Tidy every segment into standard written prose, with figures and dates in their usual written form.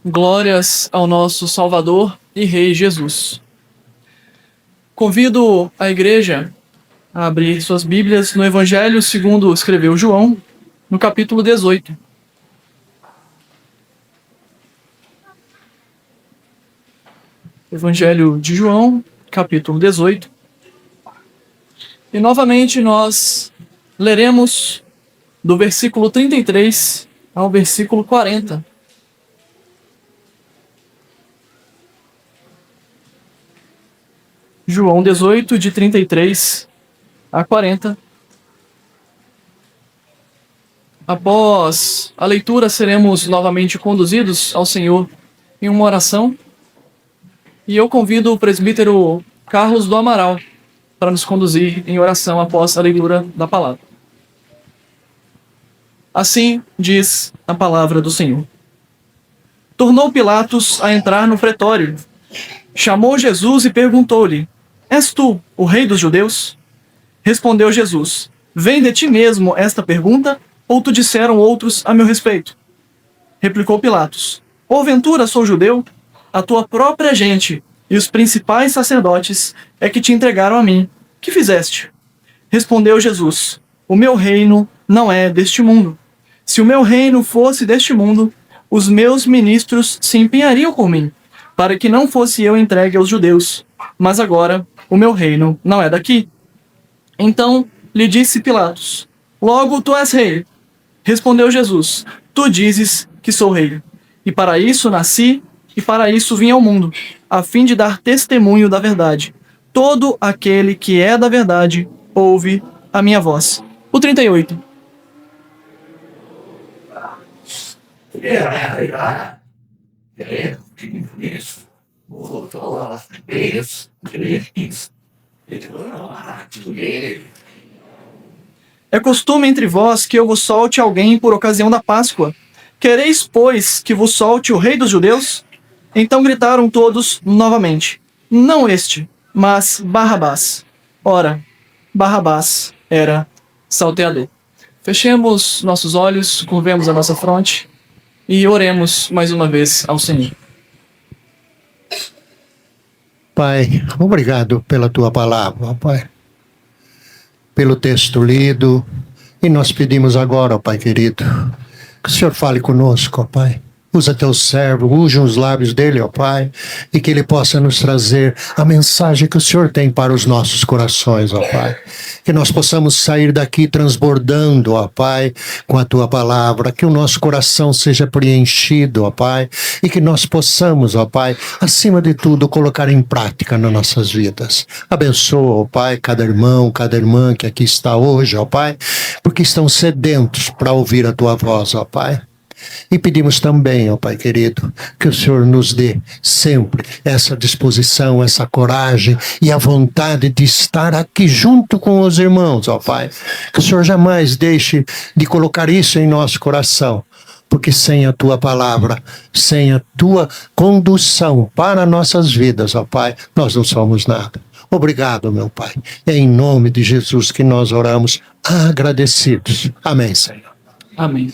Glórias ao nosso Salvador e Rei Jesus. Convido a igreja a abrir suas Bíblias no Evangelho segundo escreveu João, no capítulo 18. Evangelho de João, capítulo 18. E novamente nós leremos do versículo 33 ao versículo 40. João 18, de 33 a 40. Após a leitura, seremos novamente conduzidos ao Senhor em uma oração. E eu convido o presbítero Carlos do Amaral para nos conduzir em oração após a leitura da palavra. Assim diz a palavra do Senhor. Tornou Pilatos a entrar no pretório. Chamou Jesus e perguntou-lhe: És tu o rei dos judeus? Respondeu Jesus: Vem de ti mesmo esta pergunta, ou te disseram outros a meu respeito? Replicou Pilatos: Porventura sou judeu? A tua própria gente e os principais sacerdotes é que te entregaram a mim. Que fizeste? Respondeu Jesus: O meu reino não é deste mundo. Se o meu reino fosse deste mundo, os meus ministros se empenhariam por mim, para que não fosse eu entregue aos judeus. Mas agora o meu reino não é daqui. Então lhe disse Pilatos: Logo tu és rei. Respondeu Jesus: Tu dizes que sou rei. E para isso nasci, e para isso vim ao mundo, a fim de dar testemunho da verdade. Todo aquele que é da verdade ouve a minha voz. O 38. É costume entre vós que eu vos solte alguém por ocasião da Páscoa. Quereis, pois, que vos solte o rei dos judeus? Então gritaram todos novamente: Não este, mas Barrabás. Ora, Barrabás era salteador. Fechemos nossos olhos, curvemos a nossa fronte e oremos mais uma vez ao Senhor. Pai, obrigado pela tua palavra, ó Pai, pelo texto lido, e nós pedimos agora, ó Pai querido, que o Senhor fale conosco, ó Pai. Usa teu servo, use os lábios dele, ó Pai, e que ele possa nos trazer a mensagem que o Senhor tem para os nossos corações, ó Pai. Que nós possamos sair daqui transbordando, ó Pai, com a tua palavra, que o nosso coração seja preenchido, ó Pai, e que nós possamos, ó Pai, acima de tudo, colocar em prática nas nossas vidas. Abençoa, ó Pai, cada irmão, cada irmã que aqui está hoje, ó Pai, porque estão sedentos para ouvir a tua voz, ó Pai. E pedimos também, ó Pai querido, que o Senhor nos dê sempre essa disposição, essa coragem e a vontade de estar aqui junto com os irmãos, ó Pai. Que o Senhor jamais deixe de colocar isso em nosso coração, porque sem a tua palavra, sem a tua condução para nossas vidas, ó Pai, nós não somos nada. Obrigado, meu Pai. É em nome de Jesus que nós oramos agradecidos. Amém, Senhor. Amém.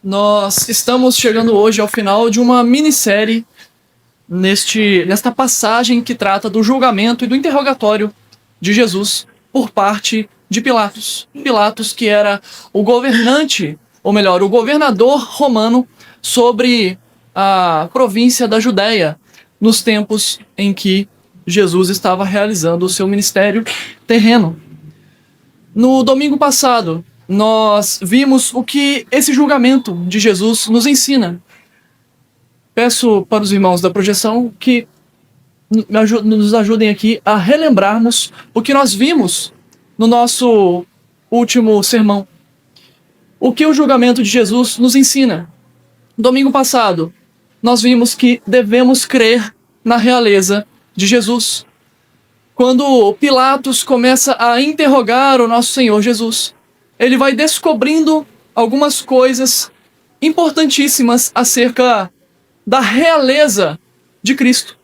Nós estamos chegando hoje ao final de uma minissérie nesta passagem que trata do julgamento e do interrogatório de Jesus por parte de Pilatos. Pilatos, que era o governante, ou melhor, o governador romano sobre a província da Judéia, nos tempos em que Jesus estava realizando o seu ministério terreno. No domingo passado, nós vimos o que esse julgamento de Jesus nos ensina. Peço para os irmãos da projeção que nos ajudem aqui a relembrarmos o que nós vimos no nosso último sermão. O que o julgamento de Jesus nos ensina. Domingo passado, nós vimos que devemos crer na realeza de Jesus. Quando Pilatos começa a interrogar o nosso Senhor Jesus, ele vai descobrindo algumas coisas importantíssimas acerca da realeza de Cristo.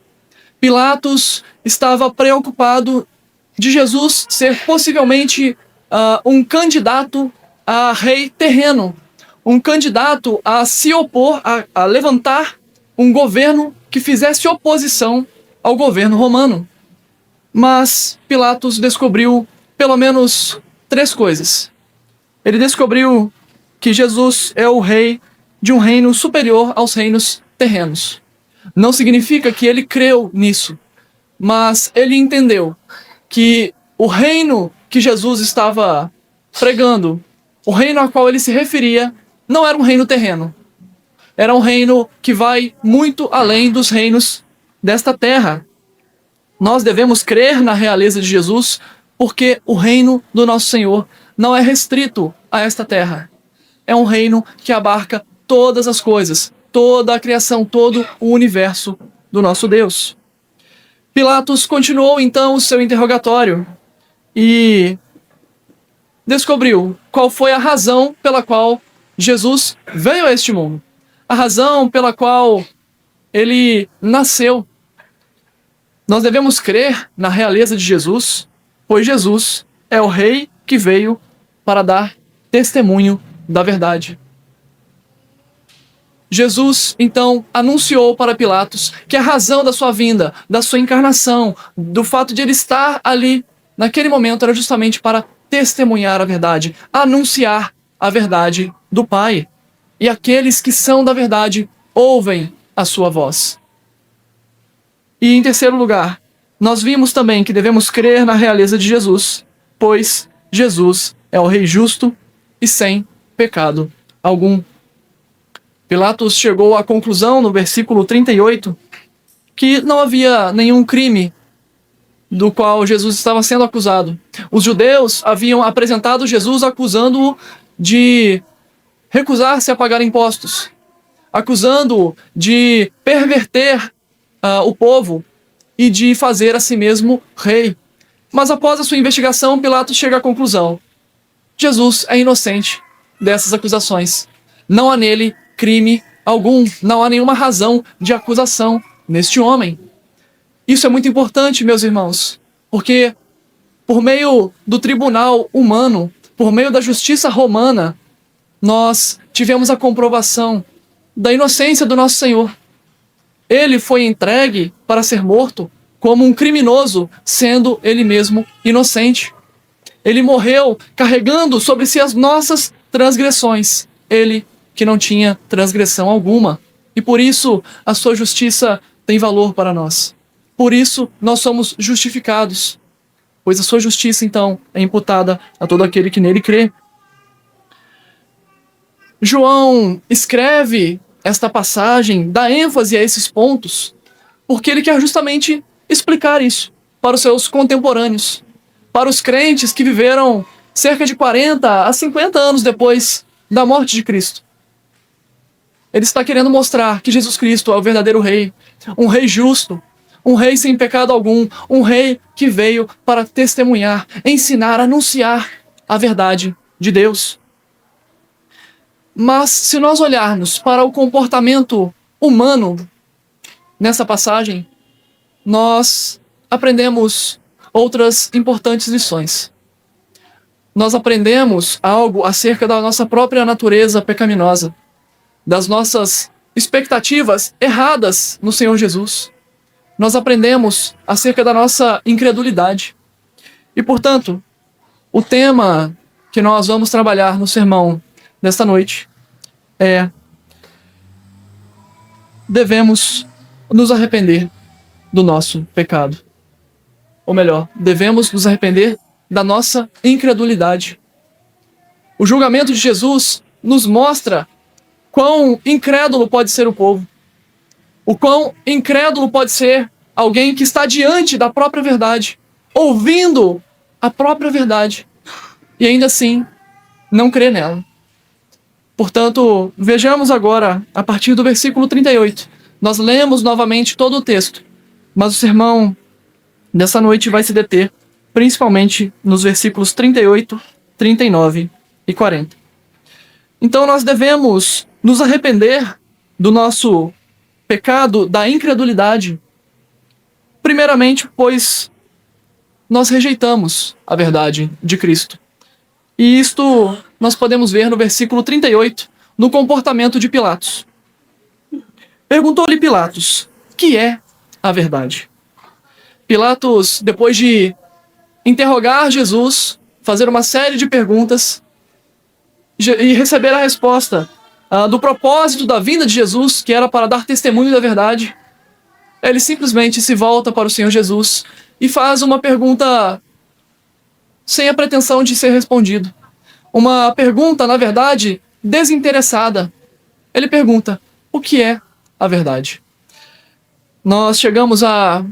Pilatos estava preocupado de Jesus ser possivelmente um candidato a rei terreno, um candidato a se opor, a levantar um governo que fizesse oposição ao governo romano. Mas Pilatos descobriu pelo menos 3 coisas. Ele descobriu que Jesus é o rei de um reino superior aos reinos terrenos. Não significa que ele creu nisso, mas ele entendeu que o reino que Jesus estava pregando, o reino ao qual ele se referia, não era um reino terreno. Era um reino que vai muito além dos reinos desta terra. Nós devemos crer na realeza de Jesus, porque o reino do nosso Senhor não é restrito a esta terra. É um reino que abarca todas as coisas, toda a criação, todo o universo do nosso Deus. Pilatos continuou então o seu interrogatório e descobriu qual foi a razão pela qual Jesus veio a este mundo. A razão pela qual ele nasceu. Nós devemos crer na realeza de Jesus, pois Jesus é o rei que veio para dar testemunho da verdade. Jesus, então, anunciou para Pilatos que a razão da sua vinda, da sua encarnação, do fato de ele estar ali, naquele momento, era justamente para testemunhar a verdade, anunciar a verdade do Pai. E aqueles que são da verdade ouvem a sua voz. E em terceiro lugar, nós vimos também que devemos crer na realeza de Jesus, pois Jesus é o Rei justo e sem pecado algum. Pilatos chegou à conclusão, no versículo 38, que não havia nenhum crime do qual Jesus estava sendo acusado. Os judeus haviam apresentado Jesus acusando-o de recusar-se a pagar impostos, acusando-o de perverter o povo e de fazer a si mesmo rei. Mas após a sua investigação, Pilatos chega à conclusão: Jesus é inocente dessas acusações. Não há nele crime algum, não há nenhuma razão de acusação neste homem. Isso é muito importante, meus irmãos, porque por meio do tribunal humano, por meio da justiça romana, nós tivemos a comprovação da inocência do nosso Senhor. Ele foi entregue para ser morto como um criminoso, sendo ele mesmo inocente. Ele morreu carregando sobre si as nossas transgressões. Ele que não tinha transgressão alguma. E por isso a sua justiça tem valor para nós. Por isso nós somos justificados. Pois a sua justiça, então, é imputada a todo aquele que nele crê. João escreve esta passagem, dá ênfase a esses pontos, porque ele quer justamente explicar isso para os seus contemporâneos, para os crentes que viveram cerca de 40 a 50 anos depois da morte de Cristo. Ele está querendo mostrar que Jesus Cristo é o verdadeiro rei, um rei justo, um rei sem pecado algum, um rei que veio para testemunhar, ensinar, anunciar a verdade de Deus. Mas se nós olharmos para o comportamento humano nessa passagem, nós aprendemos outras importantes lições. Nós aprendemos algo acerca da nossa própria natureza pecaminosa, das nossas expectativas erradas no Senhor Jesus. Nós aprendemos acerca da nossa incredulidade. E, portanto, o tema que nós vamos trabalhar no sermão desta noite é: devemos nos arrepender do nosso pecado. Ou melhor, devemos nos arrepender da nossa incredulidade. O julgamento de Jesus nos mostra quão incrédulo pode ser o povo. O quão incrédulo pode ser alguém que está diante da própria verdade, ouvindo a própria verdade, e ainda assim não crê nela. Portanto, vejamos agora, a partir do versículo 38. Nós lemos novamente todo o texto, mas o sermão dessa noite vai se deter principalmente nos versículos 38, 39 e 40. Então nós devemos nos arrepender do nosso pecado da incredulidade, primeiramente, pois nós rejeitamos a verdade de Cristo. E isto nós podemos ver no versículo 38, no comportamento de Pilatos. Perguntou-lhe Pilatos: que é a verdade? Pilatos, depois de interrogar Jesus, fazer uma série de perguntas e receber a resposta do propósito da vinda de Jesus, que era para dar testemunho da verdade, ele simplesmente se volta para o Senhor Jesus e faz uma pergunta sem a pretensão de ser respondido. Uma pergunta, na verdade, desinteressada. Ele pergunta: o que é a verdade? Nós chegamos a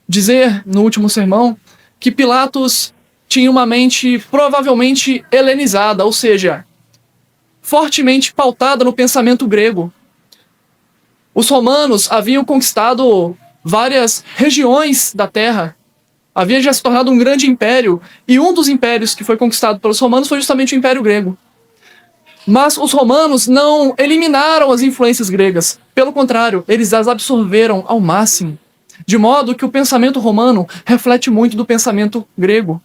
dizer no último sermão que Pilatos tinha uma mente provavelmente helenizada, ou seja, fortemente pautada no pensamento grego. Os romanos haviam conquistado várias regiões da terra, havia já se tornado um grande império, e um dos impérios que foi conquistado pelos romanos foi justamente o Império Grego. Mas os romanos não eliminaram as influências gregas, pelo contrário, eles as absorveram ao máximo, de modo que o pensamento romano reflete muito do pensamento grego.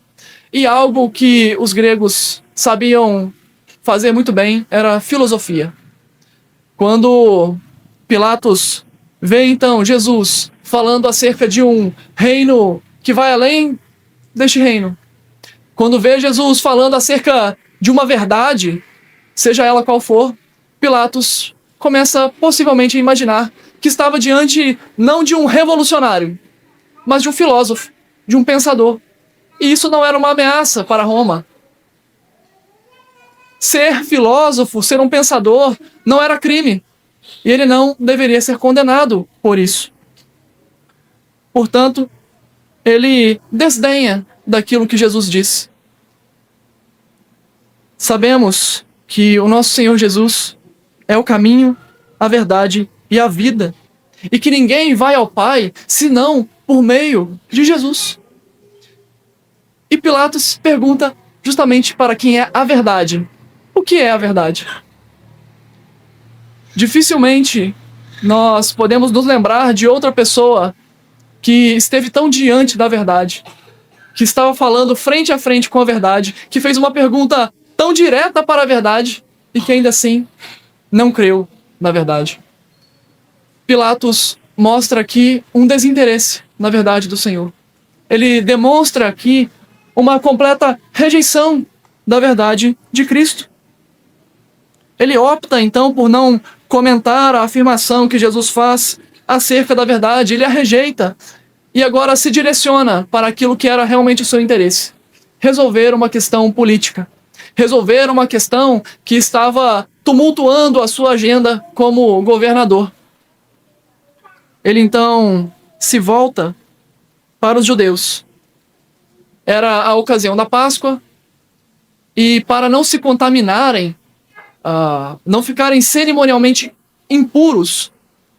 E algo que os gregos sabiam fazer muito bem era filosofia. Quando Pilatos vê então Jesus falando acerca de um reino que vai além deste reino, quando vê Jesus falando acerca de uma verdade, seja ela qual for, Pilatos começa possivelmente a imaginar que estava diante não de um revolucionário, mas de um filósofo, de um pensador. E isso não era uma ameaça para Roma. Ser filósofo, ser um pensador, não era crime. E ele não deveria ser condenado por isso. Portanto, ele desdenha daquilo que Jesus disse. Sabemos que o nosso Senhor Jesus é o caminho, a verdade e a vida. E que ninguém vai ao Pai senão por meio de Jesus. E Pilatos pergunta justamente para quem é a verdade. O que é a verdade? Dificilmente nós podemos nos lembrar de outra pessoa que esteve tão diante da verdade, que estava falando frente a frente com a verdade, que fez uma pergunta tão direta para a verdade e que ainda assim não creu na verdade. Pilatos mostra aqui um desinteresse na verdade do Senhor. Ele demonstra aqui uma completa rejeição da verdade de Cristo. Ele opta então por não comentar a afirmação que Jesus faz acerca da verdade, ele a rejeita e agora se direciona para aquilo que era realmente o seu interesse: resolver uma questão política, resolver uma questão que estava tumultuando a sua agenda como governador. Ele então se volta para os judeus. Era a ocasião da Páscoa, e para não se contaminarem, não ficarem cerimonialmente impuros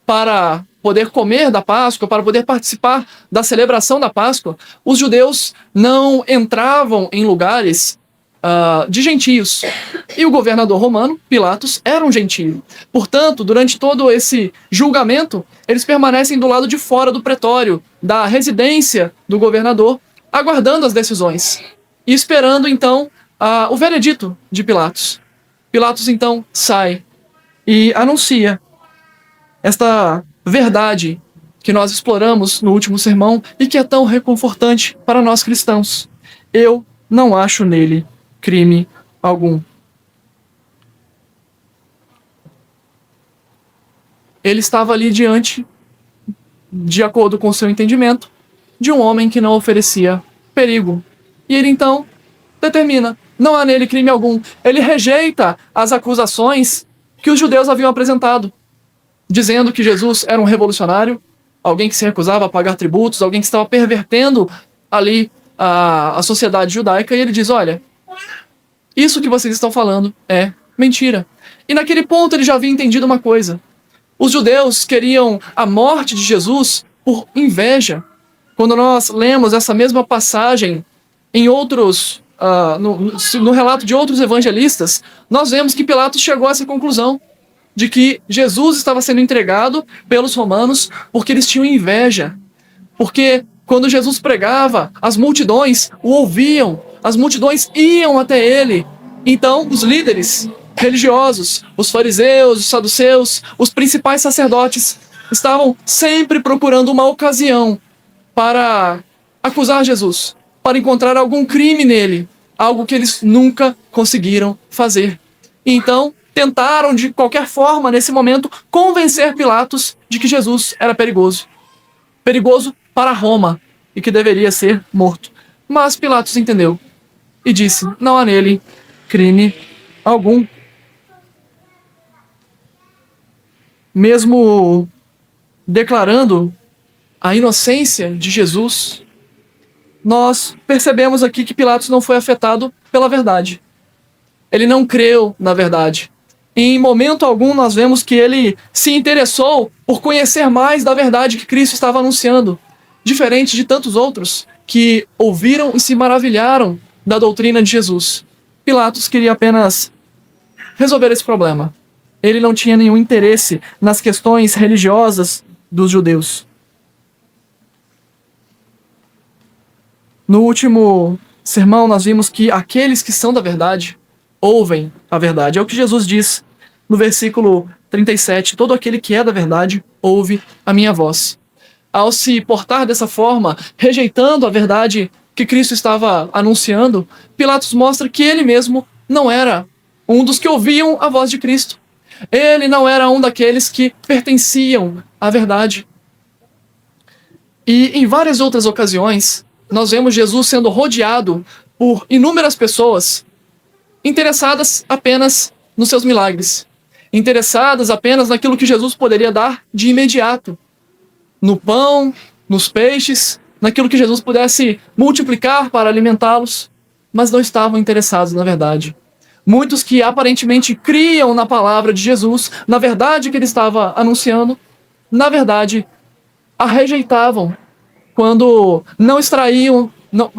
para poder comer da Páscoa, para poder participar da celebração da Páscoa, os judeus não entravam em lugares de gentios. E o governador romano, Pilatos, era um gentio. Portanto, durante todo esse julgamento, eles permanecem do lado de fora do pretório, da residência do governador, aguardando as decisões e esperando então o veredito de Pilatos. Pilatos então sai e anuncia esta verdade que nós exploramos no último sermão e que é tão reconfortante para nós cristãos: eu não acho nele crime algum. Ele estava ali diante, de acordo com o seu entendimento, de um homem que não oferecia perigo. E ele então determina: não há nele crime algum. Ele rejeita as acusações que os judeus haviam apresentado, dizendo que Jesus era um revolucionário, alguém que se recusava a pagar tributos, alguém que estava pervertendo ali a sociedade judaica. E ele diz: olha, isso que vocês estão falando é mentira. E naquele ponto ele já havia entendido uma coisa: os judeus queriam a morte de Jesus por inveja. Quando nós lemos essa mesma passagem em outros, no relato de outros evangelistas, nós vemos que Pilatos chegou a essa conclusão de que Jesus estava sendo entregado pelos romanos porque eles tinham inveja. Porque quando Jesus pregava, as multidões o ouviam, as multidões iam até ele. Então os líderes religiosos, os fariseus, os saduceus, os principais sacerdotes, estavam sempre procurando uma ocasião para acusar Jesus, para encontrar algum crime nele, algo que eles nunca conseguiram fazer. Então, tentaram de qualquer forma, nesse momento, convencer Pilatos de que Jesus era perigoso. Perigoso para Roma e que deveria ser morto. Mas Pilatos entendeu e disse: não há nele crime algum. Mesmo declarando a inocência de Jesus, nós percebemos aqui que Pilatos não foi afetado pela verdade. Ele não creu na verdade. Em momento algum nós vemos que ele se interessou por conhecer mais da verdade que Cristo estava anunciando, diferente de tantos outros que ouviram e se maravilharam da doutrina de Jesus. Pilatos queria apenas resolver esse problema. Ele não tinha nenhum interesse nas questões religiosas dos judeus. No último sermão nós vimos que aqueles que são da verdade ouvem a verdade. É o que Jesus diz no versículo 37. Todo aquele que é da verdade ouve a minha voz. Ao se portar dessa forma, rejeitando a verdade que Cristo estava anunciando, Pilatos mostra que ele mesmo não era um dos que ouviam a voz de Cristo. Ele não era um daqueles que pertenciam à verdade. E em várias outras ocasiões, nós vemos Jesus sendo rodeado por inúmeras pessoas interessadas apenas nos seus milagres, interessadas apenas naquilo que Jesus poderia dar de imediato, no pão, nos peixes, naquilo que Jesus pudesse multiplicar para alimentá-los, mas não estavam interessados na verdade. Muitos que aparentemente criam na palavra de Jesus, na verdade que ele estava anunciando, na verdade a rejeitavam quando não extraíam,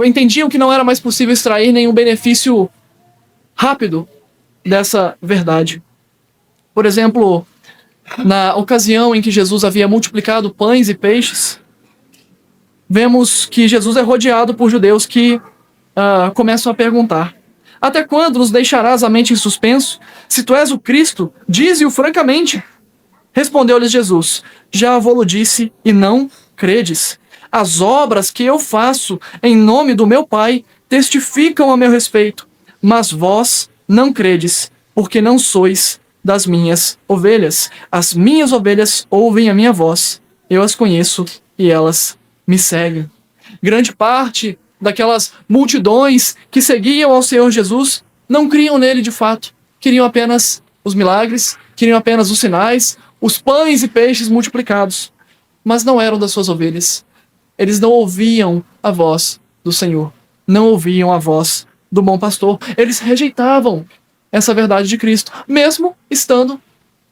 entendiam que não era mais possível extrair nenhum benefício rápido dessa verdade. Por exemplo, na ocasião em que Jesus havia multiplicado pães e peixes, vemos que Jesus é rodeado por judeus que começam a perguntar: até quando nos deixarás a mente em suspenso? Se tu és o Cristo, dize-o francamente. Respondeu-lhes Jesus: já vou-lo disse e não credes. As obras que eu faço em nome do meu Pai testificam a meu respeito, mas vós não credes, porque não sois das minhas ovelhas. As minhas ovelhas ouvem a minha voz, eu as conheço e elas me seguem. Grande parte daquelas multidões que seguiam ao Senhor Jesus não criam nele de fato, queriam apenas os milagres, queriam apenas os sinais, os pães e peixes multiplicados, mas não eram das suas ovelhas. Eles não ouviam a voz do Senhor, não ouviam a voz do bom pastor. Eles rejeitavam essa verdade de Cristo, mesmo estando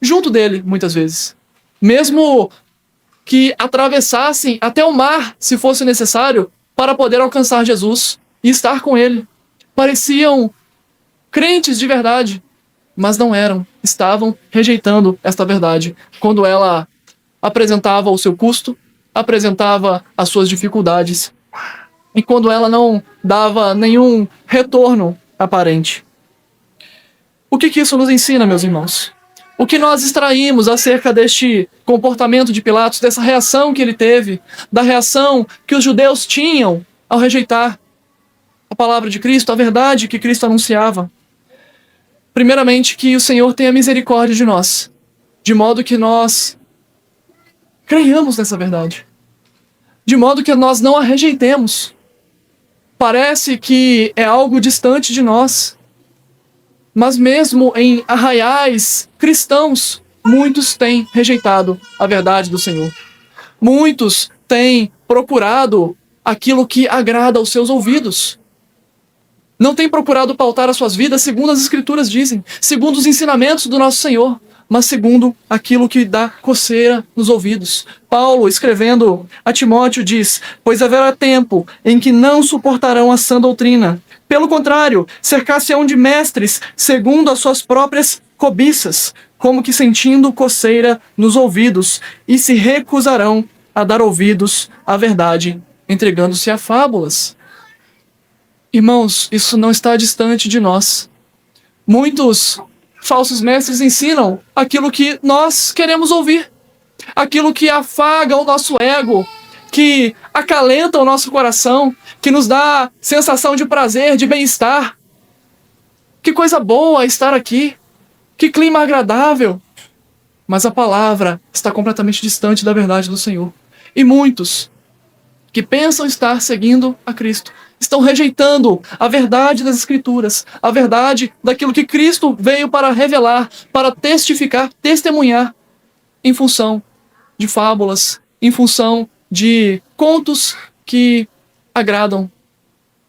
junto dele, muitas vezes. Mesmo que atravessassem até o mar, se fosse necessário, para poder alcançar Jesus e estar com ele. Pareciam crentes de verdade, mas não eram. Estavam rejeitando esta verdade quando ela apresentava o seu custo, apresentava as suas dificuldades e quando ela não dava nenhum retorno aparente. O que isso nos ensina, meus irmãos? O que nós extraímos acerca deste comportamento de Pilatos, dessa reação que ele teve, da reação que os judeus tinham ao rejeitar a palavra de Cristo, a verdade que Cristo anunciava? Primeiramente, que o Senhor tenha misericórdia de nós, de modo que nós creiamos nessa verdade, de modo que nós não a rejeitemos. Parece que é algo distante de nós, mas mesmo em arraiais cristãos, muitos têm rejeitado a verdade do Senhor. Muitos têm procurado aquilo que agrada aos seus ouvidos. Não têm procurado pautar as suas vidas segundo as Escrituras dizem, segundo os ensinamentos do nosso Senhor, mas segundo aquilo que dá coceira nos ouvidos. Paulo, escrevendo a Timóteo, diz: pois haverá tempo em que não suportarão a sã doutrina. Pelo contrário, cercar-se-ão de mestres segundo as suas próprias cobiças, como que sentindo coceira nos ouvidos, e se recusarão a dar ouvidos à verdade, entregando-se a fábulas. Irmãos, isso não está distante de nós. Muitos falsos mestres ensinam aquilo que nós queremos ouvir, aquilo que afaga o nosso ego, que acalenta o nosso coração, que nos dá sensação de prazer, de bem-estar. Que coisa boa estar aqui, que clima agradável. Mas a palavra está completamente distante da verdade do Senhor. E muitos que pensam estar seguindo a Cristo estão rejeitando a verdade das Escrituras, a verdade daquilo que Cristo veio para revelar, para testificar, testemunhar, em função de fábulas, em função de contos que agradam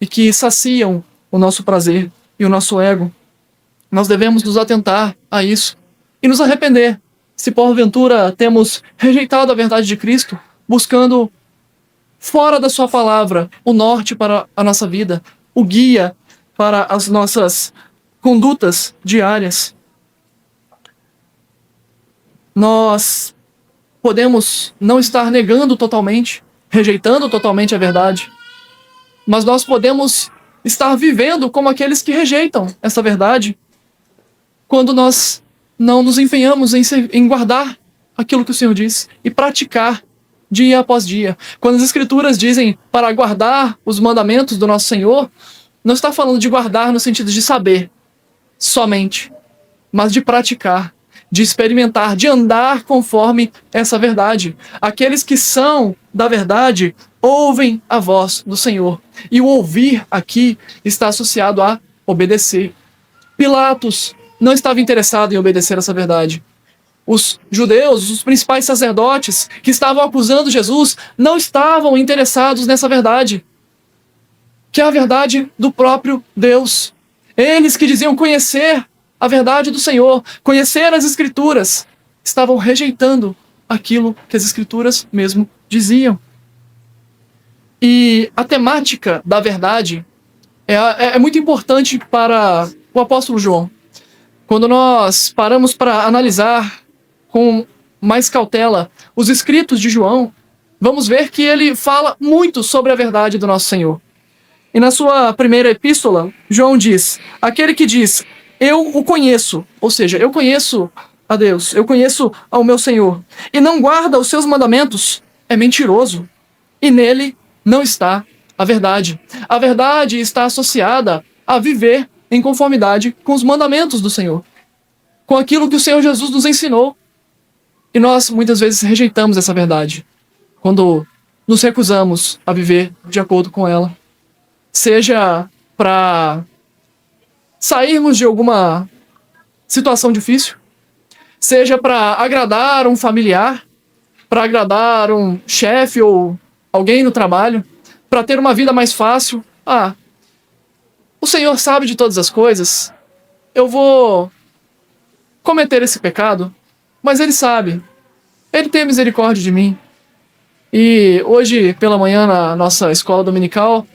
e que saciam o nosso prazer e o nosso ego. Nós devemos nos atentar a isso e nos arrepender se porventura temos rejeitado a verdade de Cristo, buscando fora da sua palavra o norte para a nossa vida, o guia para as nossas condutas diárias. Nós podemos não estar negando totalmente, rejeitando totalmente a verdade, mas nós podemos estar vivendo como aqueles que rejeitam essa verdade, quando nós não nos empenhamos em guardar aquilo que o Senhor diz e praticar dia após dia. Quando as Escrituras dizem para guardar os mandamentos do nosso Senhor, não está falando de guardar no sentido de saber somente, mas de praticar, de experimentar, de andar conforme essa verdade. Aqueles que são da verdade ouvem a voz do Senhor. E o ouvir aqui está associado a obedecer. Pilatos não estava interessado em obedecer essa verdade. Os judeus, os principais sacerdotes que estavam acusando Jesus, não estavam interessados nessa verdade, que é a verdade do próprio Deus. Eles que diziam conhecer a verdade do Senhor, conhecer as Escrituras, estavam rejeitando aquilo que as Escrituras mesmo diziam. E a temática da verdade é muito importante para o apóstolo João. Quando nós paramos para analisar com mais cautela os escritos de João, vamos ver que ele fala muito sobre a verdade do nosso Senhor. E na sua primeira epístola, João diz: aquele que diz, eu o conheço, ou seja, eu conheço a Deus, eu conheço ao meu Senhor, e não guarda os seus mandamentos, é mentiroso, e nele não está a verdade. A verdade está associada a viver em conformidade com os mandamentos do Senhor, com aquilo que o Senhor Jesus nos ensinou. E nós muitas vezes rejeitamos essa verdade quando nos recusamos a viver de acordo com ela. Seja para sairmos de alguma situação difícil, seja para agradar um familiar, para agradar um chefe ou alguém no trabalho, para ter uma vida mais fácil. O Senhor sabe de todas as coisas, eu vou cometer esse pecado, mas Ele sabe, Ele tem misericórdia de mim. E hoje pela manhã na nossa escola dominical,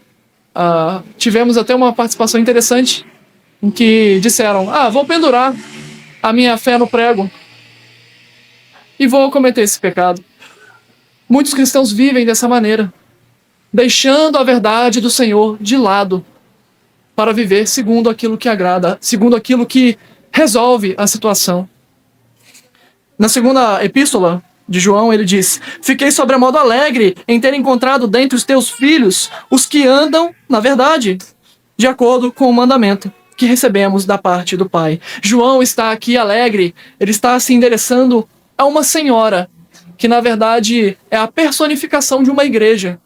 tivemos até uma participação interessante, em que disseram, vou pendurar a minha fé no prego e vou cometer esse pecado. Muitos cristãos vivem dessa maneira, deixando a verdade do Senhor de lado, para viver segundo aquilo que agrada, segundo aquilo que resolve a situação. Na segunda epístola de João, ele diz: fiquei sobremodo alegre em ter encontrado dentre os teus filhos os que andam na verdade, de acordo com o mandamento que recebemos da parte do Pai. João está aqui alegre, ele está se endereçando a uma senhora, que na verdade é a personificação de uma igreja,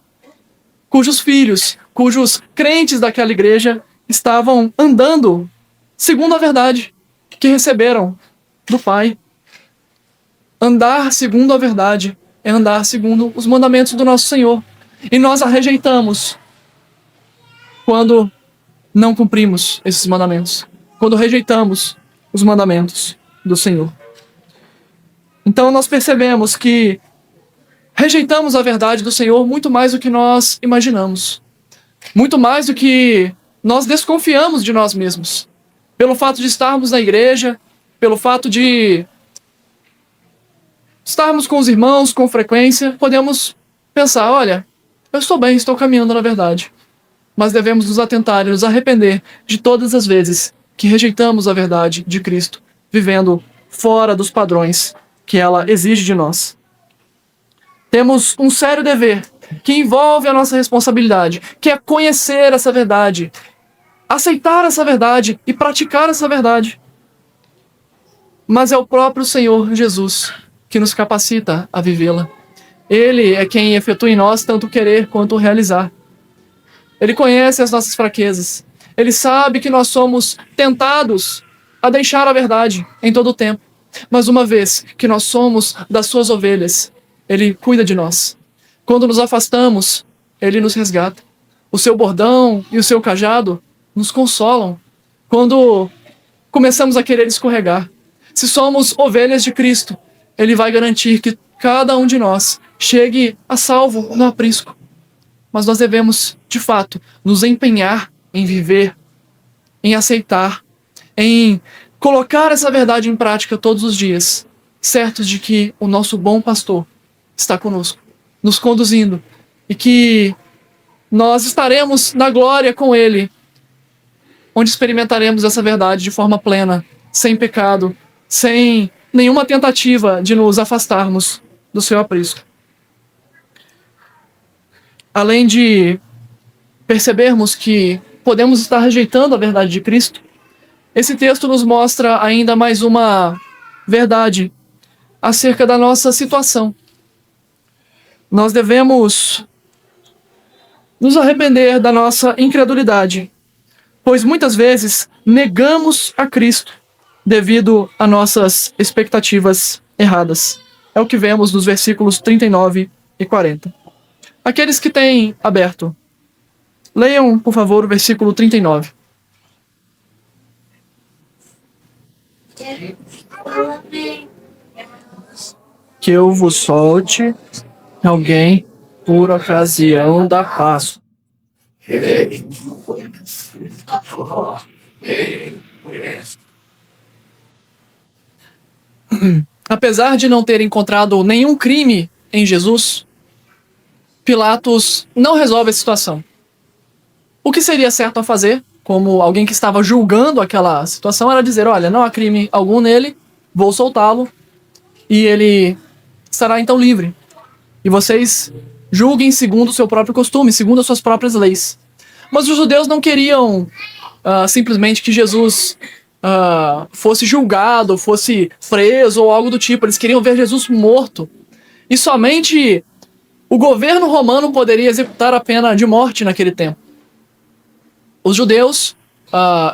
cujos filhos, cujos crentes daquela igreja estavam andando segundo a verdade que receberam do Pai. Andar segundo a verdade é andar segundo os mandamentos do nosso Senhor. E nós a rejeitamos quando não cumprimos esses mandamentos, quando rejeitamos os mandamentos do Senhor. Então nós percebemos que rejeitamos a verdade do Senhor muito mais do que nós imaginamos, muito mais do que nós desconfiamos de nós mesmos. Pelo fato de estarmos na igreja, pelo fato de estarmos com os irmãos com frequência, podemos pensar, olha, eu estou bem, estou caminhando na verdade. Mas devemos nos atentar e nos arrepender de todas as vezes que rejeitamos a verdade de Cristo vivendo fora dos padrões que ela exige de nós. Temos um sério dever que envolve a nossa responsabilidade, que é conhecer essa verdade, aceitar essa verdade e praticar essa verdade. Mas é o próprio Senhor Jesus que nos capacita a vivê-la. Ele é quem efetua em nós tanto o querer quanto o realizar. Ele conhece as nossas fraquezas. Ele sabe que nós somos tentados a deixar a verdade em todo o tempo. Mas uma vez que nós somos das suas ovelhas, Ele cuida de nós. Quando nos afastamos, Ele nos resgata. O seu bordão e o seu cajado nos consolam quando começamos a querer escorregar. Se somos ovelhas de Cristo, Ele vai garantir que cada um de nós chegue a salvo no aprisco. Mas nós devemos, de fato, nos empenhar em viver, em aceitar, em colocar essa verdade em prática todos os dias, certos de que o nosso bom pastor está conosco, nos conduzindo, e que nós estaremos na glória com Ele, onde experimentaremos essa verdade de forma plena, sem pecado, sem nenhuma tentativa de nos afastarmos do seu aprisco. Além de percebermos que podemos estar rejeitando a verdade de Cristo, esse texto nos mostra ainda mais uma verdade acerca da nossa situação. Nós devemos nos arrepender da nossa incredulidade, pois muitas vezes negamos a Cristo devido a nossas expectativas erradas. É o que vemos nos versículos 39 e 40. Aqueles que têm aberto, leiam, por favor, o versículo 39. Que eu vos solte alguém por ocasião da Páscoa. Apesar de não ter encontrado nenhum crime em Jesus, Pilatos não resolve a situação. O que seria certo a fazer, como alguém que estava julgando aquela situação, era dizer: olha, não há crime algum nele, vou soltá-lo e ele estará então livre. E vocês julguem segundo o seu próprio costume, segundo as suas próprias leis. Mas os judeus não queriam simplesmente que Jesus fosse julgado, fosse preso ou algo do tipo. Eles queriam ver Jesus morto. E somente o governo romano poderia executar a pena de morte naquele tempo. Os judeus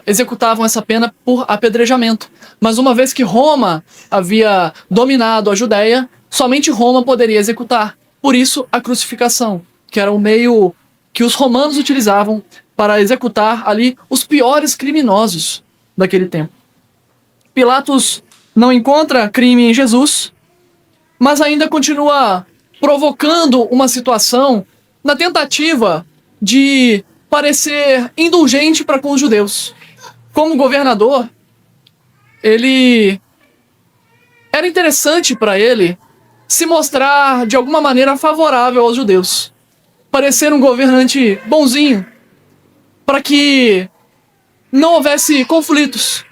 executavam essa pena por apedrejamento. Mas uma vez que Roma havia dominado a Judéia, somente Roma poderia executar. Por isso, a crucificação, que era o meio que os romanos utilizavam para executar ali os piores criminosos daquele tempo. Pilatos não encontra crime em Jesus, mas ainda continua provocando uma situação na tentativa de parecer indulgente para com os judeus. Como governador, era interessante para ele se mostrar de alguma maneira favorável aos judeus. Parecer um governante bonzinho, para que não houvesse conflitos,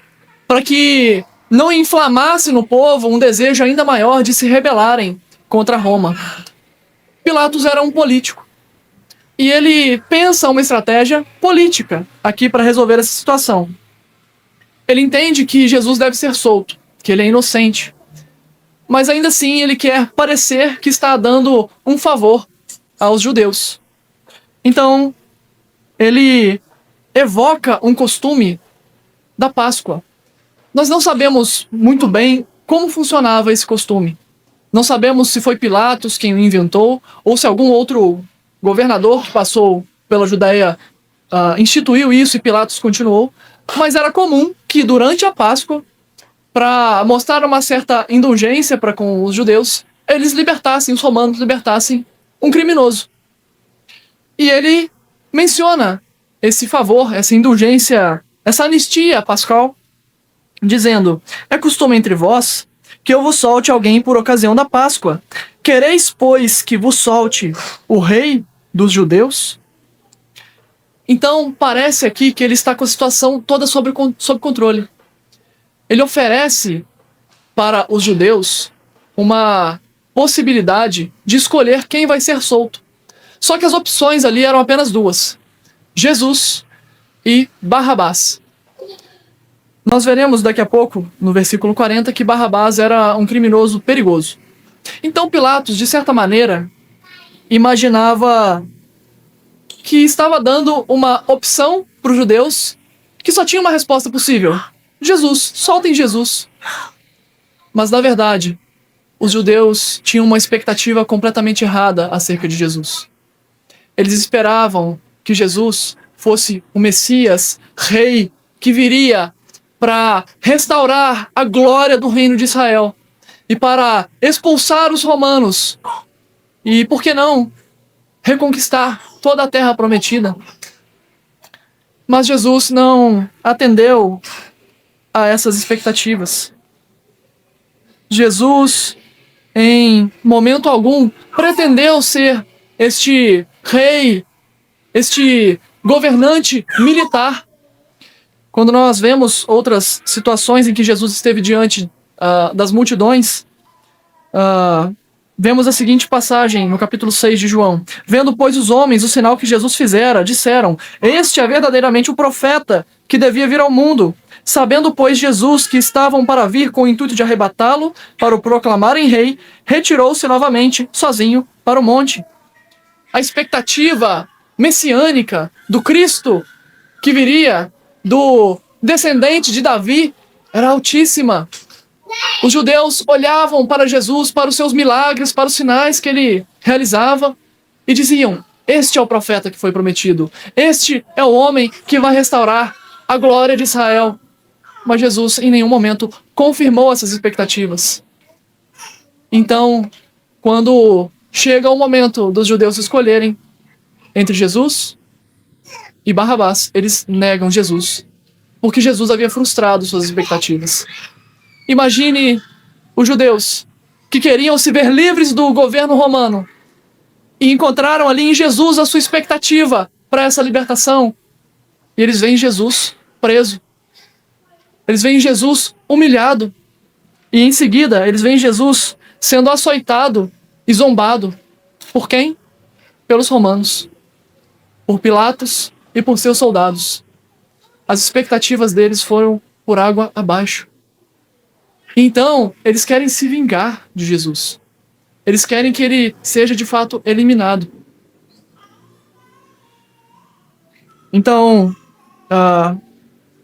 para que não inflamasse no povo um desejo ainda maior de se rebelarem contra Roma. Pilatos era um político. E ele pensa uma estratégia política aqui para resolver essa situação. Ele entende que Jesus deve ser solto, que ele é inocente. Mas ainda assim ele quer parecer que está dando um favor aos judeus. Então, ele evoca um costume da Páscoa. Nós não sabemos muito bem como funcionava esse costume. Não sabemos se foi Pilatos quem o inventou ou se algum outro governador que passou pela Judéia instituiu isso e Pilatos continuou. Mas era comum que durante a Páscoa, para mostrar uma certa indulgência para com os judeus, os romanos libertassem um criminoso. E ele menciona esse favor, essa indulgência, essa anistia pascal, dizendo: é costume entre vós que eu vos solte alguém por ocasião da Páscoa. Quereis, pois, que vos solte o rei dos judeus? Então, parece aqui que ele está com a situação toda sob controle. ele oferece para os judeus uma possibilidade de escolher quem vai ser solto. Só que as opções ali eram apenas duas: Jesus e Barrabás. Nós veremos daqui a pouco, no versículo 40, que Barrabás era um criminoso perigoso. Então Pilatos, de certa maneira, imaginava que estava dando uma opção para os judeus que só tinha uma resposta possível: Jesus, soltem Jesus. Mas, na verdade, os judeus tinham uma expectativa completamente errada acerca de Jesus. Eles esperavam que Jesus fosse o Messias, rei, que viria para restaurar a glória do reino de Israel e para expulsar os romanos e, por que não, reconquistar toda a terra prometida. Mas Jesus não atendeu a essas expectativas. Jesus, em momento algum, pretendeu ser este rei, este governante militar. Quando nós vemos outras situações em que Jesus esteve diante das multidões, vemos a seguinte passagem no capítulo 6 de João. Vendo, pois, os homens o sinal que Jesus fizera, disseram: este é verdadeiramente o profeta que devia vir ao mundo. Sabendo, pois, Jesus que estavam para vir com o intuito de arrebatá-lo, para o proclamarem rei, retirou-se novamente, sozinho, para o monte. A expectativa messiânica do Cristo que viria do descendente de Davi era altíssima. Os judeus olhavam para Jesus, para os seus milagres, para os sinais que ele realizava e diziam: este é o profeta que foi prometido. Este é o homem que vai restaurar a glória de Israel. Mas Jesus em nenhum momento confirmou essas expectativas. Então, quando chega o momento dos judeus escolherem entre Jesus e Barrabás, eles negam Jesus, porque Jesus havia frustrado suas expectativas. Imagine os judeus que queriam se ver livres do governo romano e encontraram ali em Jesus a sua expectativa para essa libertação. E eles veem Jesus preso. Eles veem Jesus humilhado. E em seguida, eles veem Jesus sendo açoitado e zombado. Por quem? Pelos romanos. Por Pilatos e por seus soldados. As expectativas deles foram por água abaixo. Então, eles querem se vingar de Jesus. Eles querem que ele seja de fato eliminado. Então,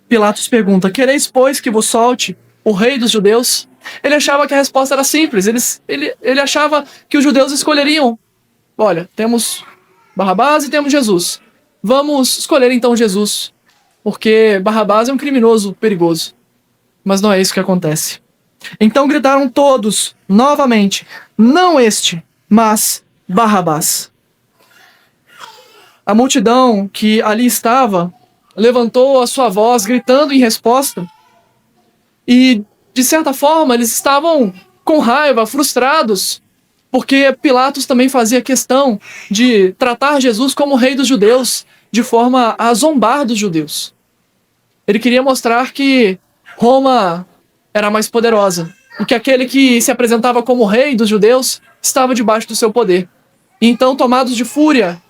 Pilatos pergunta: quereis, pois, que vos solte o rei dos judeus? Ele achava que a resposta era simples. Ele achava que os judeus escolheriam: olha, temos Barrabás e temos Jesus. Vamos escolher então Jesus, porque Barrabás é um criminoso perigoso. Mas não é isso que acontece. Então gritaram todos, novamente: não este, mas Barrabás. A multidão que ali estava levantou a sua voz, gritando em resposta. E, de certa forma, eles estavam com raiva, frustrados, porque Pilatos também fazia questão de tratar Jesus como rei dos judeus, de forma a zombar dos judeus. Ele queria mostrar que Roma era mais poderosa, e que aquele que se apresentava como rei dos judeus estava debaixo do seu poder. E então, tomados de fúria,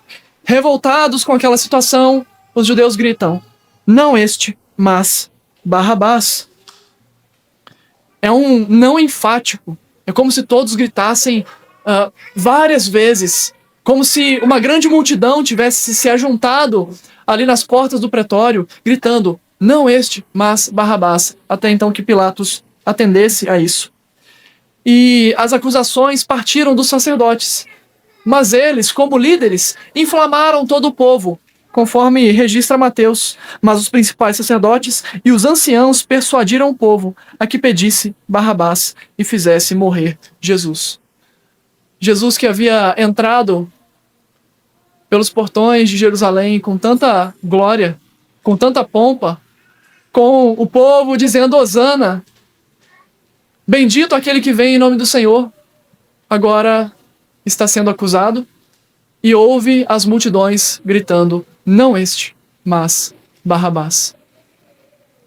revoltados com aquela situação, os judeus gritam: não este, mas Barrabás. É um não enfático. É como se todos gritassem várias vezes, como se uma grande multidão tivesse se ajuntado ali nas portas do pretório, gritando: não este, mas Barrabás, até então que Pilatos atendesse a isso. E as acusações partiram dos sacerdotes, mas eles, como líderes, inflamaram todo o povo, conforme registra Mateus. Mas os principais sacerdotes e os anciãos persuadiram o povo a que pedisse Barrabás e fizesse morrer Jesus. Jesus, que havia entrado pelos portões de Jerusalém com tanta glória, com tanta pompa, com o povo dizendo: Hosana, bendito aquele que vem em nome do Senhor, agora está sendo acusado e ouve as multidões gritando: não este, mas Barrabás.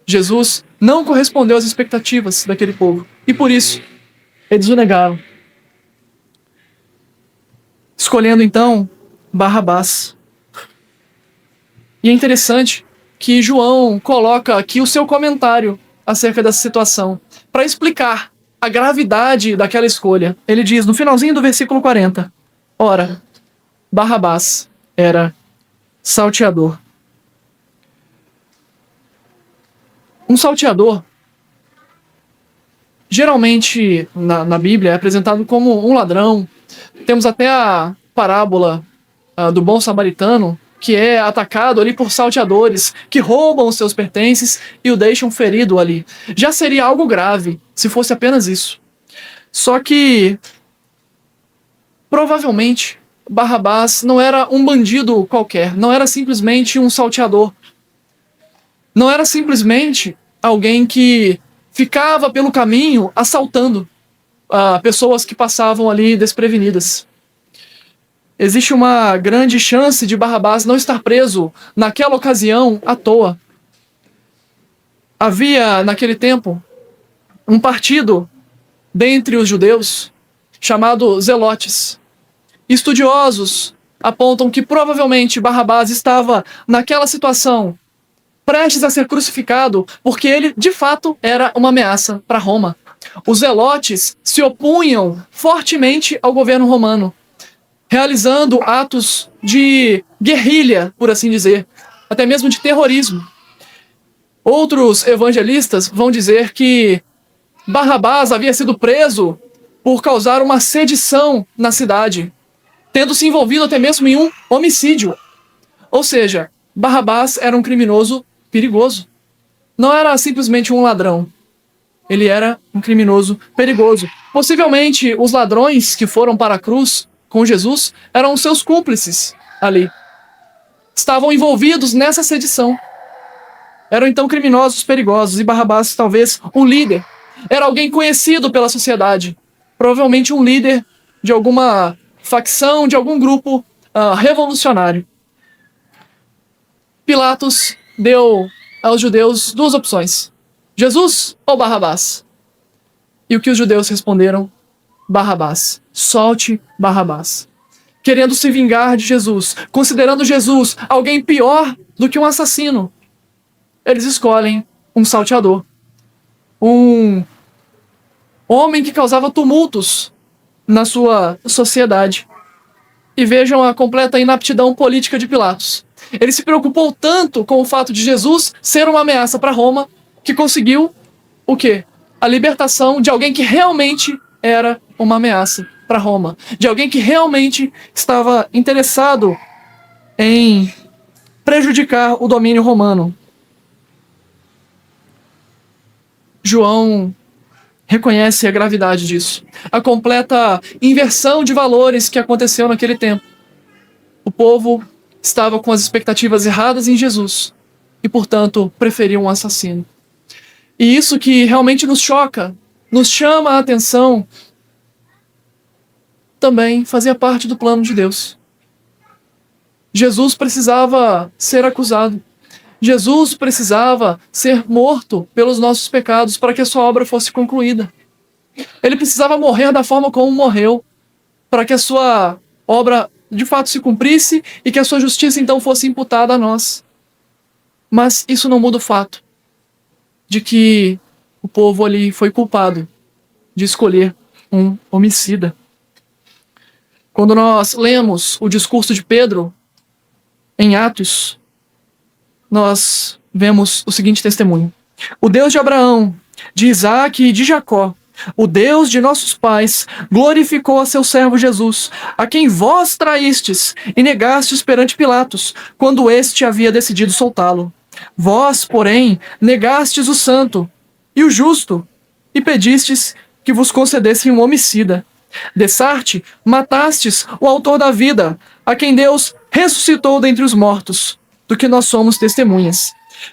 Jesus não correspondeu às expectativas daquele povo. E por isso, eles o negaram. Escolhendo então Barrabás. E é interessante que João coloca aqui o seu comentário acerca dessa situação, para explicar a gravidade daquela escolha. Ele diz no finalzinho do versículo 40, ora, Barrabás era salteador. Um salteador, geralmente na Bíblia, é apresentado como um ladrão. Temos até a parábola do bom samaritano, que é atacado ali por salteadores que roubam os seus pertences e o deixam ferido ali. Já seria algo grave se fosse apenas isso. Só que, provavelmente, Barrabás não era um bandido qualquer, não era simplesmente um salteador. Não era simplesmente alguém que ficava pelo caminho assaltando pessoas que passavam ali desprevenidas. Existe uma grande chance de Barrabás não estar preso naquela ocasião à toa. Havia, naquele tempo, um partido dentre os judeus chamado Zelotes. Estudiosos apontam que provavelmente Barrabás estava naquela situação, prestes a ser crucificado, porque ele, de fato, era uma ameaça para Roma. Os Zelotes se opunham fortemente ao governo romano, realizando atos de guerrilha, por assim dizer, até mesmo de terrorismo. Outros evangelistas vão dizer que Barrabás havia sido preso por causar uma sedição na cidade, tendo se envolvido até mesmo em um homicídio. Ou seja, Barrabás era um criminoso perigoso. Não era simplesmente um ladrão. Ele era um criminoso perigoso. Possivelmente, os ladrões que foram para a cruz com Jesus eram seus cúmplices ali. Estavam envolvidos nessa sedição. Eram então criminosos perigosos, e Barrabás talvez um líder. Era alguém conhecido pela sociedade. Provavelmente um líder de alguma facção, de algum grupo revolucionário. Pilatos deu aos judeus duas opções: Jesus ou Barrabás? E o que os judeus responderam? Barrabás. Solte Barrabás. Querendo se vingar de Jesus, considerando Jesus alguém pior do que um assassino, eles escolhem um salteador, um homem que causava tumultos na sua sociedade. E vejam a completa inaptidão política de Pilatos. Ele se preocupou tanto com o fato de Jesus ser uma ameaça para Roma, que conseguiu o quê? A libertação de alguém que realmente era uma ameaça para Roma, de alguém que realmente estava interessado em prejudicar o domínio romano. João reconhece a gravidade disso, a completa inversão de valores que aconteceu naquele tempo. O povo estava com as expectativas erradas em Jesus e, portanto, preferiu um assassino. E isso que realmente nos choca, nos chama a atenção, também fazia parte do plano de Deus. Jesus precisava ser acusado. Jesus precisava ser morto pelos nossos pecados para que a sua obra fosse concluída. Ele precisava morrer da forma como morreu, para que a sua obra de fato se cumprisse e que a sua justiça então fosse imputada a nós. Mas isso não muda o fato de que o povo ali foi culpado de escolher um homicida. Quando nós lemos o discurso de Pedro em Atos, nós vemos o seguinte testemunho: o Deus de Abraão, de Isaque e de Jacó, o Deus de nossos pais, glorificou a seu servo Jesus, a quem vós traístes e negastes perante Pilatos, quando este havia decidido soltá-lo. Vós, porém, negastes o santo e o justo, e pedistes que vos concedessem um homicida. Dessarte, matastes o autor da vida, a quem Deus ressuscitou dentre os mortos, do que nós somos testemunhas.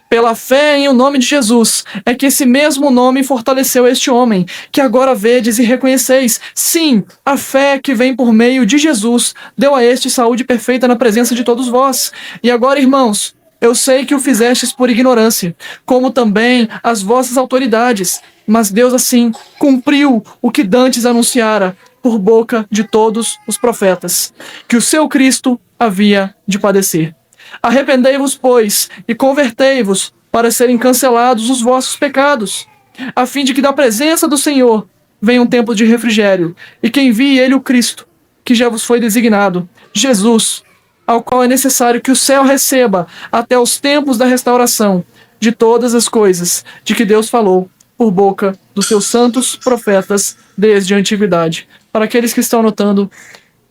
Pela fé em o nome de Jesus, é que esse mesmo nome fortaleceu este homem, que agora vedes e reconheceis. Sim, a fé que vem por meio de Jesus deu a este saúde perfeita na presença de todos vós. E agora, irmãos, Eu sei que o fizestes por ignorância, como também as vossas autoridades, mas Deus assim cumpriu o que dantes anunciara por boca de todos os profetas, que o seu Cristo havia de padecer. Arrependei-vos, pois, e convertei-vos, para serem cancelados os vossos pecados, a fim de que da presença do Senhor venha um tempo de refrigério, e que envie ele o Cristo, que já vos foi designado, Jesus, ao qual é necessário que o céu receba até os tempos da restauração de todas as coisas de que Deus falou por boca dos seus santos profetas desde a antiguidade. Para aqueles que estão anotando,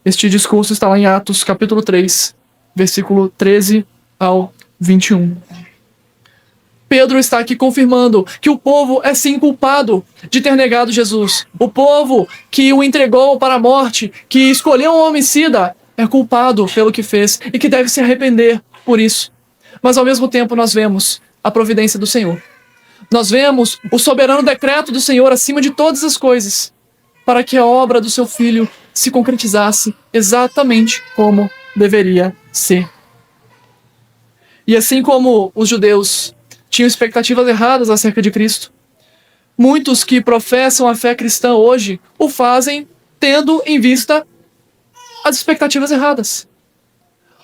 este discurso está lá em Atos, capítulo 3, versículo 13 ao 21. Pedro está aqui confirmando que o povo é sim culpado de ter negado Jesus. O povo que o entregou para a morte, que escolheu um homicida, é culpado pelo que fez e que deve se arrepender por isso. Mas ao mesmo tempo nós vemos a providência do Senhor. Nós vemos o soberano decreto do Senhor acima de todas as coisas, para que a obra do seu Filho se concretizasse exatamente como deveria ser. E assim como os judeus tinham expectativas erradas acerca de Cristo, muitos que professam a fé cristã hoje o fazem tendo em vista as expectativas erradas.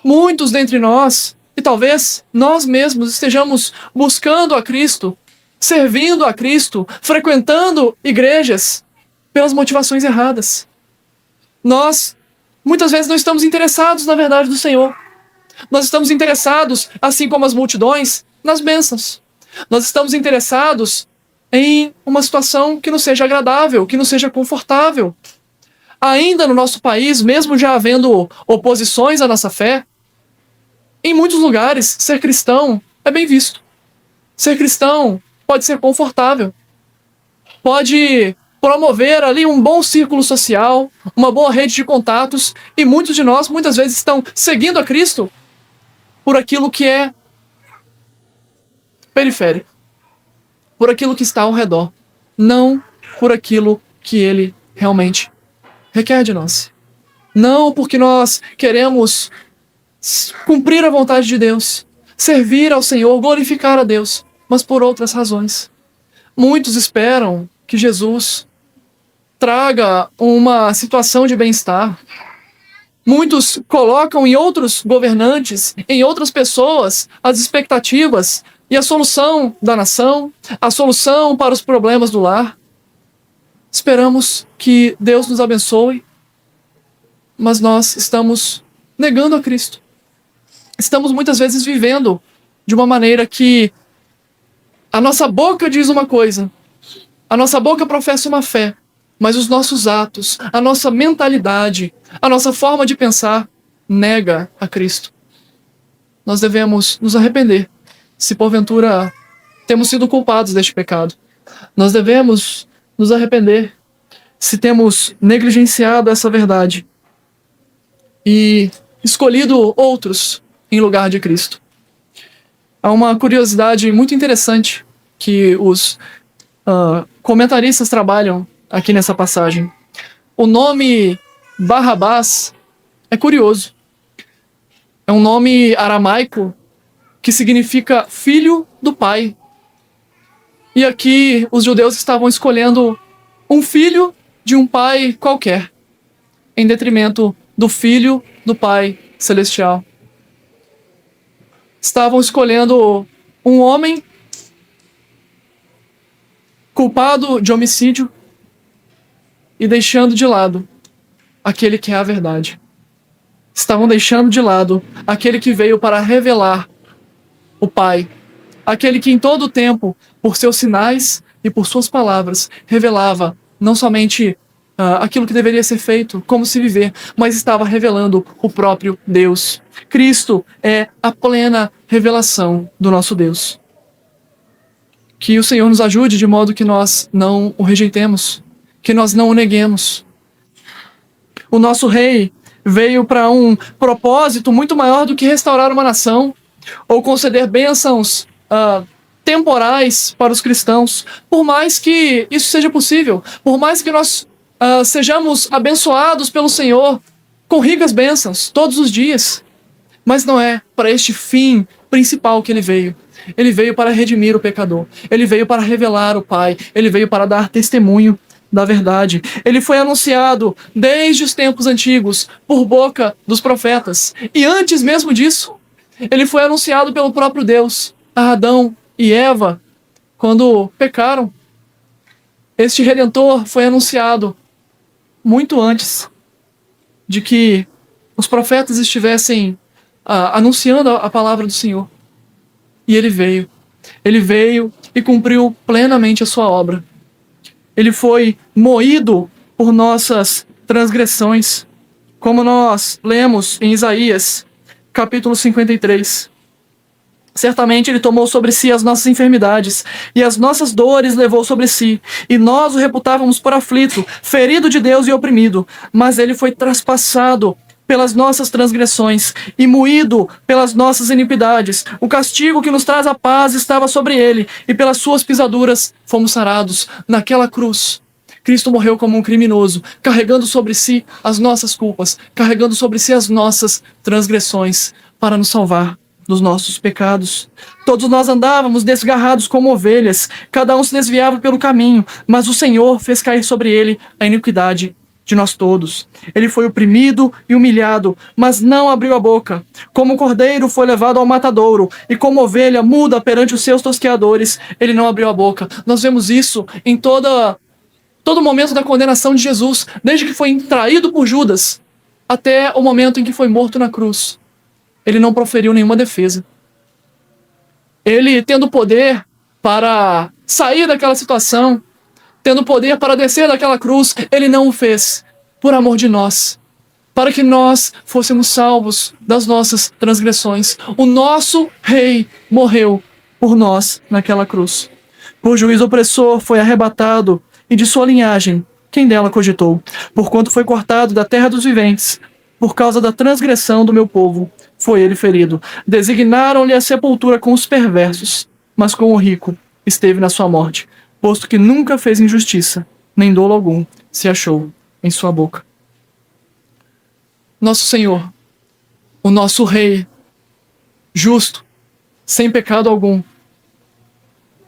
Muitos dentre nós, e talvez nós mesmos, estejamos buscando a Cristo, servindo a Cristo, frequentando igrejas pelas motivações erradas. Nós, muitas vezes, não estamos interessados na verdade do Senhor. Nós estamos interessados, assim como as multidões, nas bênçãos. Nós estamos interessados em uma situação que nos seja agradável, que nos seja confortável. Ainda no nosso país, mesmo já havendo oposições à nossa fé, em muitos lugares, ser cristão é bem visto. Ser cristão pode ser confortável. Pode promover ali um bom círculo social, uma boa rede de contatos, e muitos de nós, muitas vezes, estão seguindo a Cristo por aquilo que é periférico, por aquilo que está ao redor, não por aquilo que Ele realmente requer de nós. Não porque nós queremos cumprir a vontade de Deus, servir ao Senhor, glorificar a Deus, mas por outras razões. Muitos esperam que Jesus traga uma situação de bem-estar. Muitos colocam em outros governantes, em outras pessoas, as expectativas e a solução da nação, a solução para os problemas do lar. Esperamos que Deus nos abençoe, mas nós estamos negando a Cristo. Estamos muitas vezes vivendo de uma maneira que a nossa boca diz uma coisa, a nossa boca professa uma fé, mas os nossos atos, a nossa mentalidade, a nossa forma de pensar nega a Cristo. Nós devemos nos arrepender se porventura temos sido culpados deste pecado. Nós devemos nos arrepender se temos negligenciado essa verdade e escolhido outros em lugar de Cristo. Há uma curiosidade muito interessante que os comentaristas trabalham aqui nessa passagem. O nome Barrabás é curioso. É um nome aramaico que significa filho do pai. E aqui os judeus estavam escolhendo um filho de um pai qualquer, em detrimento do filho do Pai Celestial. Estavam escolhendo um homem culpado de homicídio e deixando de lado aquele que é a verdade. Estavam deixando de lado aquele que veio para revelar o Pai, aquele que em todo o tempo, por seus sinais e por suas palavras, revelava não somente aquilo que deveria ser feito, como se viver, mas estava revelando o próprio Deus. Cristo é a plena revelação do nosso Deus. Que o Senhor nos ajude de modo que nós não o rejeitemos, que nós não o neguemos. O nosso rei veio para um propósito muito maior do que restaurar uma nação ou conceder bênçãos temporais para os cristãos. Por mais que isso seja possível, por mais que nós sejamos abençoados pelo Senhor com ricas bênçãos todos os dias, Mas não é para este fim principal que ele veio. Ele veio para redimir o pecador. Ele veio para revelar o Pai. Ele veio para dar testemunho da verdade. Ele foi anunciado desde os tempos antigos por boca dos profetas. E antes mesmo disso, ele foi anunciado pelo próprio Deus a Adão e Eva quando pecaram. Este Redentor foi anunciado muito antes de que os profetas estivessem anunciando a palavra do Senhor. E ele veio. Ele veio e cumpriu plenamente a sua obra. Ele foi moído por nossas transgressões, como nós lemos em Isaías, capítulo 53. Certamente ele tomou sobre si as nossas enfermidades, e as nossas dores levou sobre si, e nós o reputávamos por aflito, ferido de Deus e oprimido, mas ele foi traspassado pelas nossas transgressões e moído pelas nossas iniquidades. O castigo que nos traz a paz estava sobre ele, e pelas suas pisaduras fomos sarados. Naquela cruz, Cristo morreu como um criminoso, carregando sobre si as nossas culpas, carregando sobre si as nossas transgressões, para nos salvar dos nossos pecados. Todos nós andávamos desgarrados como ovelhas, cada um se desviava pelo caminho, mas o Senhor fez cair sobre ele a iniquidade de nós todos. Ele foi oprimido e humilhado, mas não abriu a boca. Como o cordeiro foi levado ao matadouro, e como ovelha muda perante os seus tosqueadores, ele não abriu a boca. Nós vemos isso em todo momento da condenação de Jesus, desde que foi traído por Judas, até o momento em que foi morto na cruz. Ele não proferiu nenhuma defesa. Ele, tendo poder para sair daquela situação, tendo poder para descer daquela cruz, ele não o fez por amor de nós, para que nós fôssemos salvos das nossas transgressões. O nosso rei morreu por nós naquela cruz. Por juízo opressor foi arrebatado, e de sua linhagem, quem dela cogitou? Porquanto foi cortado da terra dos viventes, por causa da transgressão do meu povo, foi ele ferido. Designaram-lhe a sepultura com os perversos, mas com o rico esteve na sua morte, posto que nunca fez injustiça, nem dolo algum se achou em sua boca. Nosso Senhor, o nosso Rei, justo, sem pecado algum,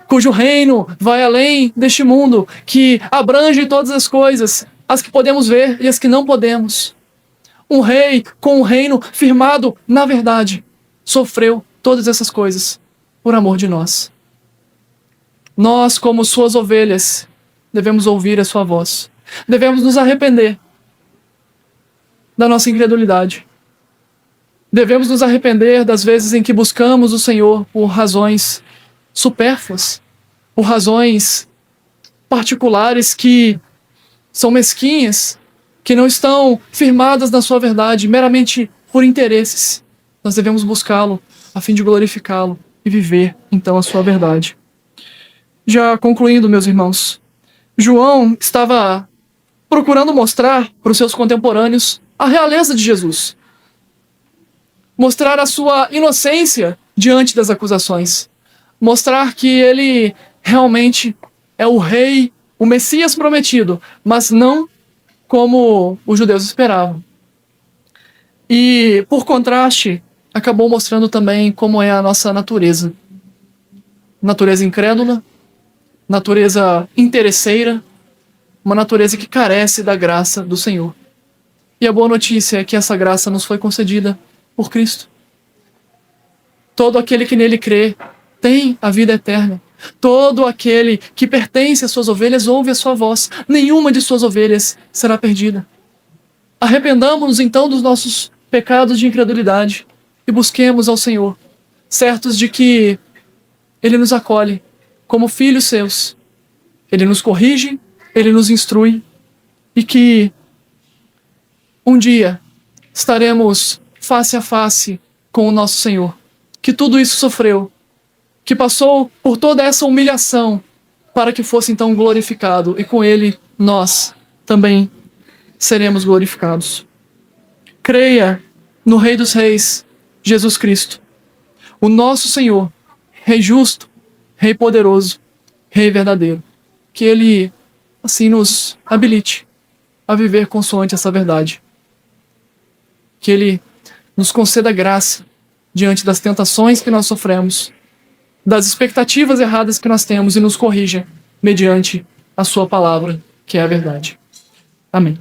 cujo reino vai além deste mundo, que abrange todas as coisas, as que podemos ver e as que não podemos. Um rei com um reino firmado na verdade, sofreu todas essas coisas por amor de nós. Nós, como suas ovelhas, devemos ouvir a sua voz. Devemos nos arrepender da nossa incredulidade. Devemos nos arrepender das vezes em que buscamos o Senhor por razões supérfluas, por razões particulares que são mesquinhas, que não estão firmadas na sua verdade, meramente por interesses. Nós devemos buscá-lo a fim de glorificá-lo e viver, então, a sua verdade. Já concluindo, meus irmãos, João estava procurando mostrar para os seus contemporâneos a realeza de Jesus. Mostrar a sua inocência diante das acusações. Mostrar que ele realmente é o rei, o Messias prometido, mas não como os judeus esperavam. E, por contraste, acabou mostrando também como é a nossa natureza. Natureza incrédula, natureza interesseira, uma natureza que carece da graça do Senhor. E a boa notícia é que essa graça nos foi concedida por Cristo. Todo aquele que nele crê tem a vida eterna. Todo aquele que pertence às suas ovelhas ouve a sua voz. Nenhuma de suas ovelhas será perdida. Arrependamos-nos então dos nossos pecados de incredulidade e busquemos ao Senhor, certos de que Ele nos acolhe como filhos seus. Ele nos corrige, Ele nos instrui, e que um dia estaremos face a face com o nosso Senhor, que tudo isso sofreu, que passou por toda essa humilhação para que fosse então glorificado, e com ele nós também seremos glorificados. Creia no Rei dos Reis, Jesus Cristo, o nosso Senhor, Rei justo, Rei poderoso, Rei verdadeiro. Que Ele assim nos habilite a viver consoante essa verdade. Que Ele nos conceda graça diante das tentações que nós sofremos, das expectativas erradas que nós temos e nos corrija mediante a sua palavra, que é a verdade. Amém.